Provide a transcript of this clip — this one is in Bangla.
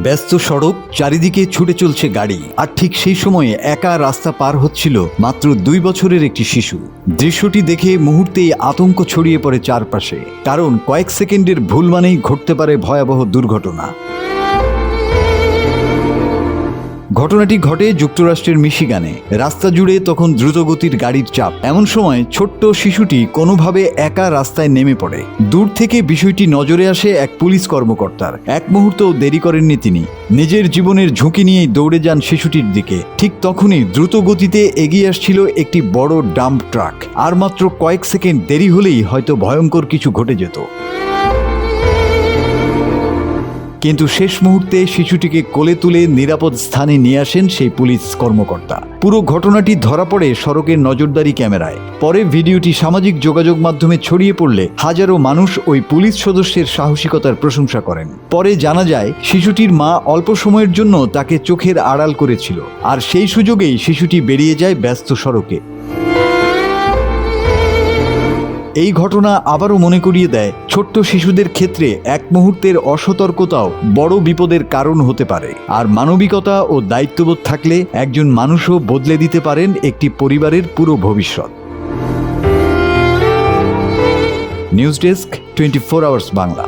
ব্যস্ত সড়ক, চারিদিকে ছুটে চলছে গাড়ি, আর ঠিক সেই সময়ে একা রাস্তা পার হচ্ছিল মাত্র 2 বছরের একটি শিশু। দৃশ্যটি দেখে মুহূর্তেই আতঙ্ক ছড়িয়ে পড়ে চারপাশে, কারণ কয়েক সেকেন্ডের ভুল মানেই ঘটতে পারে ভয়াবহ দুর্ঘটনা। ঘটনাটি ঘটে যুক্তরাষ্ট্রের মিশিগানে। রাস্তা জুড়ে তখন দ্রুতগতির গাড়ির চাপ। এমন সময় ছোট্ট শিশুটি কোনোভাবে একা রাস্তায় নেমে পড়ে। দূর থেকে বিষয়টি নজরে আসে এক পুলিশ কর্মকর্তার। এক মুহূর্তও দেরি করেননি তিনি। নিজের জীবনের ঝুঁকি নিয়েই দৌড়ে যান শিশুটির দিকে। ঠিক তখনই দ্রুত গতিতে এগিয়ে আসছিল একটি বড় ডাম্প ট্রাক। আর মাত্র কয়েক সেকেন্ড দেরি হলেই হয়তো ভয়ঙ্কর কিছু ঘটে যেত। কিন্তু শেষ মুহূর্তে শিশুটিকে কোলে তুলে নিরাপদ স্থানে নিয়ে আসেন সেই পুলিশ কর্মকর্তা। পুরো ঘটনাটি ধরা পড়ে সড়কের নজরদারি ক্যামেরায়। পরে ভিডিওটি সামাজিক যোগাযোগ মাধ্যমে ছড়িয়ে পড়লে হাজারো মানুষ ওই পুলিশ সদস্যের সাহসিকতার প্রশংসা করেন। পরে জানা যায় শিশুটির মা অল্প সময়ের জন্য তাকে চোখের আড়াল করেছিল, আর সেই সুযোগেই শিশুটি বেরিয়ে যায় ব্যস্ত সড়কে। এই ঘটনা আবারও মনে করিয়ে দেয়, ছোট্ট শিশুদের ক্ষেত্রে এক মুহূর্তের অসতর্কতাও বড় বিপদের কারণ হতে পারে। আর মানবিকতা ও দায়িত্ববোধ থাকলে একজন মানুষও বদলে দিতে পারেন একটি পরিবারের পুরো ভবিষ্যৎ। News desk, 24 hours Bangla.